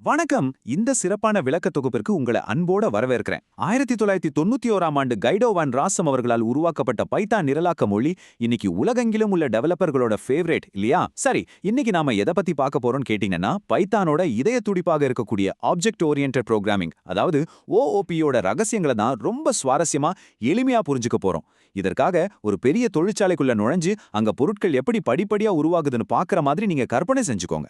வணக்கம். இந்த சிறப்பான விளக்க தொகுப்பிற்கு உங்களை அன்போட வரவேற்கிறேன். 1991ஆம் ஆண்டு கைடோ வான் ராசம் அவர்களால் உருவாக்கப்பட்ட பைத்தான் நிரலாக்க மொழி இன்னைக்கு உலகெங்கிலும் உள்ள டெவலப்பர்களோட ஃபேவரேட் இல்லையா? சரி, இன்னைக்கு நாம எதை பத்தி பார்க்க போறோம்னு கேட்டீங்கன்னா, பைத்தானோட இதய துடிப்பாக இருக்கக்கூடிய ஆப்ஜெக்ட் ஓரியன்டட் ப்ரோக்ராமிங், அதாவது ஓஓபியோட ரகசியங்களை தான் ரொம்ப சுவாரஸ்யமா எளிமையா புரிஞ்சுக்க போறோம். இதற்காக ஒரு பெரிய தொழிற்சாலைக்குள்ள நுழைஞ்சு அங்க பொருட்கள் எப்படி படிப்படியா உருவாகுதுன்னு பார்க்குற மாதிரி நீங்க கற்பனை செஞ்சுக்கோங்க.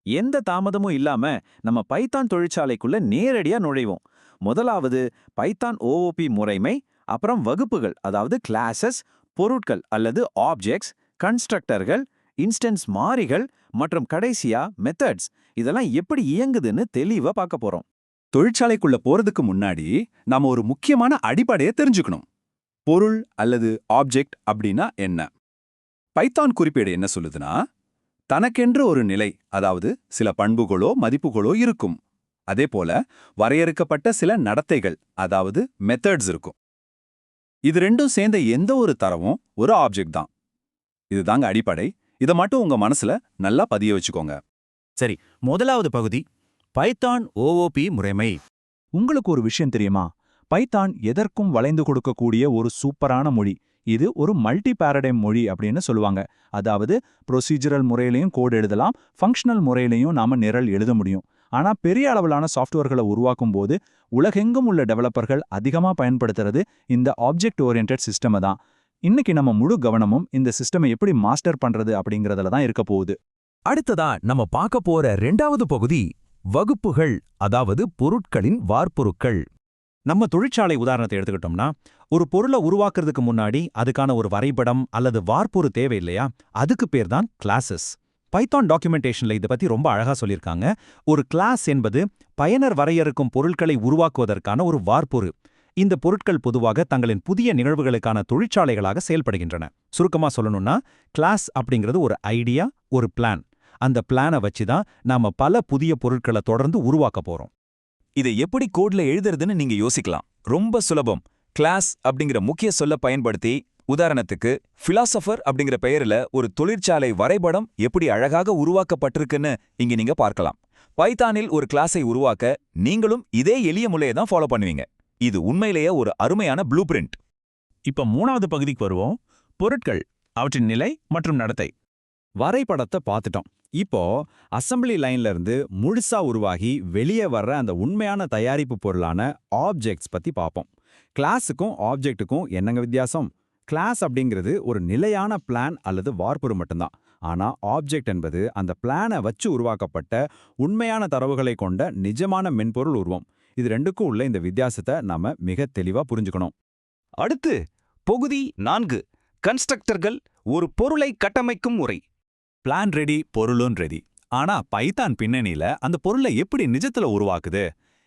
எந்த தாமதமும் இல்லாம நம்ம பைத்தான் தொழிற்சாலைக்குள்ள நேரடியா நுழைவோம். முதலாவது பைத்தான் ஓஓபி முறைமை, அப்புறம் வகுப்புகள், அதாவது கிளாஸஸ், பொருட்கள் அல்லது ஆப்ஜெக்ட்ஸ், கன்ஸ்ட்ரக்டர்கள், இன்ஸ்டன்ஸ் மாறிகள் மற்றும் கடைசியா மெத்தட்ஸ். இதெல்லாம் எப்படி இயங்குதுன்னு தெளிவா பார்க்க போறோம். தொழிற்சாலைக்குள்ள போறதுக்கு முன்னாடி நாம ஒரு முக்கியமான அடிப்படையை தெரிஞ்சுக்கணும். பொருள் அல்லது ஆப்ஜெக்ட் அப்படின்னா என்ன? பைத்தான் குறிப்பீடு என்ன சொல்லுதுன்னா, தனக்கென்று ஒரு நிலை, அதாவது சில பண்புகளோ மதிப்புகளோ இருக்கும். அதே போல வரையறுக்கப்பட்ட சில நடத்தைகள், அதாவது மெத்தட்ஸ் இருக்கும். இது ரெண்டும் சேர்ந்த எந்த ஒரு தரவும் ஒரு ஆப்ஜெக்ட் தான். இதுதாங்க அடிப்படை. இதை மட்டும் உங்க மனசுல நல்லா பதிய வச்சுக்கோங்க. சரி, முதலாவது பகுதி பைத்தான் ஓஓபி முறைமை. உங்களுக்கு ஒரு விஷயம் தெரியுமா? பைத்தான் எதற்கும் வளைந்து கொடுக்கக்கூடிய ஒரு சூப்பரான மொழி. இது ஒரு மல்டி பாரடைம் மொழி அப்படின்னு சொல்லுவாங்க. அதாவது ப்ரொசீஜரல் முறையிலையும் கோட் எழுதலாம், ஃபங்க்ஷனல் முறையிலையும் நாம நிரல் எழுத முடியும். ஆனா பெரிய அளவிலான சாஃப்ட்வேர்களை உருவாக்கும் போது உலகெங்கும் உள்ள டெவலப்பர்கள் அதிகமா பயன்படுத்துறது இந்த ஆப்ஜெக்ட் ஓரியன்டட் சிஸ்டமை தான். இன்னைக்கு நம்ம முழு கவனமும் இந்த சிஸ்டமை எப்படி மாஸ்டர் பண்றது அப்படிங்கறதுல தான் இருக்க போகுது. அடுத்ததா நம்ம பார்க்க போற ரெண்டாவது பகுதி வகுப்புகள், அதாவது பொருட்களின் வார்ப்புருக்கள். நம்ம தொழிற்சாலை உதாரணத்தை எடுத்துக்கிட்டோம்னா, ஒரு பொருளை உருவாக்குறதுக்கு முன்னாடி அதுக்கான ஒரு வரைபடம் அல்லது வார்ப்புரு தேவை இல்லையா? அதுக்கு பேர் தான் கிளாஸஸ். பைத்தான் டாக்குமெண்டேஷன்ல இதை பத்தி ரொம்ப அழகா சொல்லியிருக்காங்க. ஒரு கிளாஸ் என்பது பயனர் வரையறுக்கும் பொருட்களை உருவாக்குவதற்கான ஒரு வார்ப்புரு. இந்த பொருட்கள் பொதுவாக தங்களின் புதிய நிகழ்வுகளுக்கான தொழிற்சாலைகளாக செயல்படுகின்றன. சுருக்கமா சொல்லணும்னா, கிளாஸ் அப்படிங்கிறது ஒரு ஐடியா, ஒரு பிளான். அந்த பிளானை வச்சு தான் நாம பல புதிய பொருட்களை தொடர்ந்து உருவாக்க போறோம். இதை எப்படி கோட்ல எழுதுறதுன்னு நீங்க யோசிக்கலாம். ரொம்ப சுலபம். கிளாஸ் அப்படிங்கிற முக்கிய சொல்ல பயன்படுத்தி, உதாரணத்துக்கு பிலாசபர் அப்படிங்கிற பெயர்ல ஒரு தொழிற்சாலை வரைபடம் எப்படி அழகாக உருவாக்கப்பட்டிருக்குன்னு இங்க நீங்க பார்க்கலாம். பைத்தானில் ஒரு கிளாஸை உருவாக்க நீங்களும் இதே எளிய முறையை தான் ஃபாலோ பண்ணுவீங்க. இது உண்மையிலேயே ஒரு அருமையான ப்ளூ பிரிண்ட். இப்ப மூணாவது பகுதிக்கு வருவோம். பொருட்கள், அவற்றின் நிலை மற்றும் நடத்தை. வரைபடத்தை பார்த்துட்டோம். இப்போ அசம்பிளி லைன்ல இருந்து முழுசா உருவாகி வெளியே வர்ற அந்த உண்மையான தயாரிப்பு பொருளான ஆப்ஜெக்ட்ஸ் பத்தி பார்ப்போம். கிளாஸுக்கும் ஆப்ஜெக்ட்டுக்கும் என்னங்க வித்தியாசம்? கிளாஸ் அப்படிங்கிறது ஒரு நிலையான பிளான் அல்லது வார்ப்புரு மட்டும்தான். ஆனா ஆப்ஜெக்ட் என்பது அந்த பிளானை வச்சு உருவாக்கப்பட்ட உண்மையான தரவுகளை கொண்ட நிஜமான மென்பொருள் உருவம். இது ரெண்டுக்கும் உள்ள இந்த வித்தியாசத்தை நாம மிக தெளிவா புரிஞ்சுக்கணும். அடுத்து பகுதி 4, கன்ஸ்ட்ரக்டர்கள், ஒரு பொருளை கட்டமைக்கும் முறை. பிளான் ரெடி, பொருளும் ரெடி. ஆனா பைத்தான் பின்னணியில அந்த பொருளை எப்படி நிஜத்துல உருவாக்குது?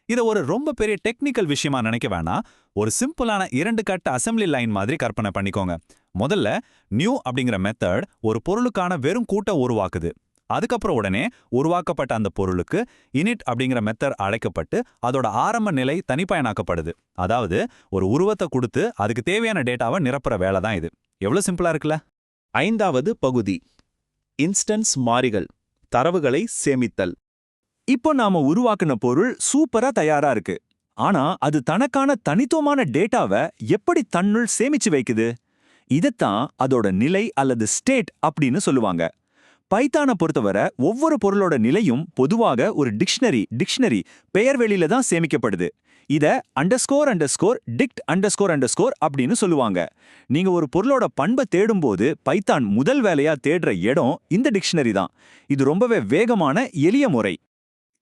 இதை ஒரு ரொம்ப பெரிய டெக்னிக்கல் விஷயமா நினைக்க வேணாம். ஒரு சிம்பிளான 2 கட்ட அசெம்பிளி லைன் மாதிரி கற்பனை பண்ணிக்கோங்க. முதல்ல நியூ அப்படிங்கிற மெத்தட் ஒரு பொருளுக்கான வெறும் கூட்டம் உருவாக்குது. அதுக்கப்புறம் உடனே உருவாக்கப்பட்ட அந்த பொருளுக்கு இனிட் அப்படிங்கிற மெத்தட் அழைக்கப்பட்டு அதோட ஆரம்ப நிலை தனிப்பயனாக்கப்படுது. அதாவது ஒரு உருவத்தை கொடுத்து அதுக்கு தேவையான டேட்டாவை நிரப்புற வேலை தான் இது. எவ்வளவு சிம்பிளா இருக்குல்ல? 5வது பகுதி இன்ஸ்டன்ஸ் மாறிகள், தரவுகளை சேமித்தல். இப்போ நாம உருவாக்குன பொருள் சூப்பரா தயாரா இருக்கு. ஆனா அது தனக்கான தனித்துவமான டேட்டாவை எப்படி தன்னுள் சேமிச்சு வைக்குது? இதத்தான் அதோட நிலை அல்லது ஸ்டேட் அப்படின்னு சொல்லுவாங்க. பைத்தானை பொறுத்தவரை ஒவ்வொரு பொருளோட நிலையும் பொதுவாக ஒரு டிக்ஷனரி பெயர்வெளியில தான் சேமிக்கப்படுது. இத __dict___ அப்படின்னு சொல்லுவாங்க. நீங்க ஒரு பொருளோட பண்பை தேடும்போது பைத்தான் முதல் வேலையா தேடுற இடம் இந்த டிக்ஷனரி தான். இது ரொம்பவே வேகமான எளிய முறை.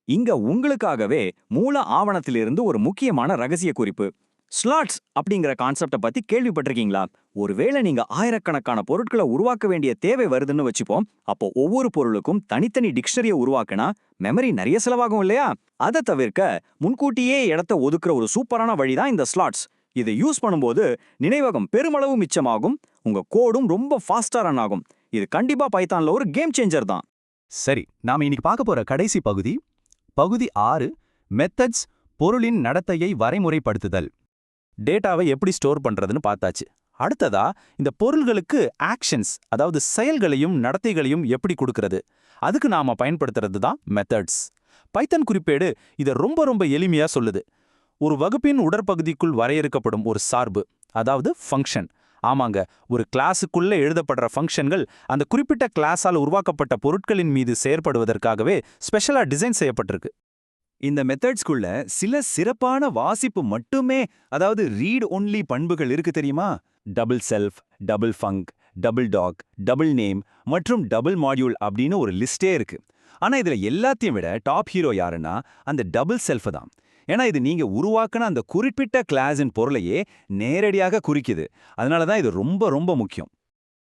இங்க உங்களுக்காகவே மூல ஆவணத்திலிருந்து ஒரு முக்கியமான ரகசிய குறிப்பு. ஸ்லாட்ஸ் அப்படிங்கிற கான்செப்டை பத்தி கேள்விப்பட்டிருக்கீங்களா? ஒருவேளை நீங்க ஆயிரக்கணக்கான பொருட்களை உருவாக்க வேண்டிய தேவை வருதுன்னு வச்சுப்போம். அப்போ ஒவ்வொரு பொருளுக்கும் தனித்தனி டிக்ஷனரியை உருவாக்கினா மெமரி நிறைய செலவாகும் இல்லையா? அதை தவிர்க்க முன்கூட்டியே இடத்த ஒதுக்குற ஒரு சூப்பரான வழிதான் இந்த ஸ்லாட்ஸ். இதை யூஸ் பண்ணும்போது நினைவகம் பெருமளவு மிச்சமாகும், உங்க கோடும் ரொம்ப ஃபாஸ்டா ரன் ஆகும். இது கண்டிப்பா பைத்தான்ல ஒரு கேம் சேஞ்சர் தான். சரி, நாம இன்னைக்கு பார்க்க போற கடைசி பகுதி, பகுதி 6, மெத்தட்ஸ், பொருளின் நடத்தையை வரைமுறைப்படுத்துதல். டேட்டாவை எப்படி ஸ்டோர் பண்றதுன்னு பார்த்தாச்சு. அடுத்ததா இந்த பொருள்களுக்கு ஆக்ஷன்ஸ், அதாவது செயல்களையும் நடத்தைகளையும் எப்படி கொடுக்கறது, அதுக்கு நாம பயன்படுத்துறது தான் மெத்தட்ஸ். பைத்தான் குறிப்பேடு இதை ரொம்ப ரொம்ப எளிமையா சொல்லுது. ஒரு வகுப்பின் உடற்பகுதிக்குள் வரையறுக்கப்படும் ஒரு சார்பு, அதாவது ஃபங்க்ஷன். ஆமாங்க, ஒரு கிளாஸுக்குள்ள எழுதப்படுற ஃபங்க்ஷன்கள் அந்த குறிப்பிட்ட கிளாஸால் உருவாக்கப்பட்ட பொருட்களின் மீது செயற்படுவதற்காகவே ஸ்பெஷலா டிசைன் செய்யப்பட்டிருக்கு. இந்த மெத்தட்ஸ்குள்ள சில சிறப்பான வாசிப்பு மட்டுமே, அதாவது ரீட் ஒன்லி பண்புகள் இருக்கு தெரியுமா? Double self, double funk, double talk, double name மற்றும் டபுள் மாடியூல் அப்படின்னு ஒரு லிஸ்டே இருக்கு. ஆனா இதுல எல்லாத்தையும் விட டாப் ஹீரோ யாருன்னா அந்த டபுள் செல்ஃப் தான். ஏன்னா இது நீங்க உருவாக்குன அந்த குறிப்பிட்ட கிளாஸின் பொருளையே நேரடியாக குறிக்குது. அதனால தான் இது ரொம்ப ரொம்ப முக்கியம்.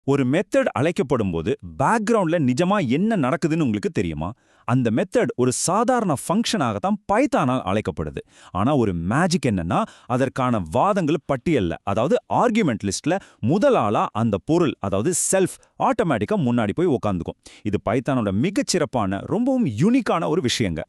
ஒரு மெத்தட் அழைக்கப்படும் போது பேக்ரவுண்ட்ல நிஜமா என்ன நடக்குதுன்னு உங்களுக்கு தெரியுமா? அந்த மெத்தட் ஒரு சாதாரண ஃபங்க்ஷனாகத்தான் பைத்தானால் அழைக்கப்படுது. ஆனா ஒரு மேஜிக் என்னன்னா, அதற்கான வாதங்கள் பட்டியல்ல, அதாவது ஆர்குமெண்ட் லிஸ்ட்ல முதல் ஆளா அந்த பொருள், அதாவது செல்ஃப் ஆட்டோமேட்டிக்கா முன்னாடி போய் உட்காந்துக்கும். இது பைத்தானோட மிகச்சிறப்பான ரொம்பவும் யூனிக்கான ஒரு விஷயங்க.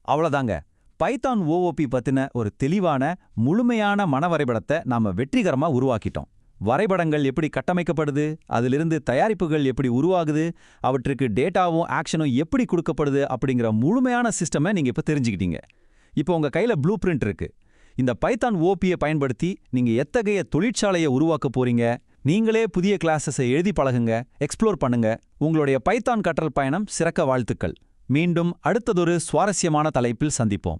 அவ்வளோதாங்க. பைத்தான் ஓஓபி பத்தின ஒரு தெளிவான முழுமையான மனவரைபடத்தை நாம வெற்றிகரமா உருவாக்கிட்டோம். வரைபடங்கள் எப்படி கட்டமைக்கப்படுது, அதிலிருந்து தயாரிப்புகள் எப்படி உருவாகுது, அவற்றுக்கு டேட்டாவும் ஆக்ஷனும் எப்படி கொடுக்கப்படுது அப்படிங்கிற முழுமையான சிஸ்டமை நீங்க இப்ப தெரிஞ்சுக்கிட்டீங்க. இப்போ உங்க கையில ப்ளூ பிரிண்ட் இருக்கு. இந்த பைத்தான் ஓபியை பயன்படுத்தி நீங்க எத்தகைய தொழிற்சாலையை உருவாக்க போறீங்க, நீங்களே புதிய கிளாஸஸை எழுதி பழகுங்க, எக்ஸ்ப்ளோர் பண்ணுங்க. உங்களுடைய பைத்தான் கற்றல் பயணம் சிறக்க வாழ்த்துக்கள். மீண்டும் அடுத்ததொரு சுவாரஸ்யமான தலைப்பில் சந்திப்போம்.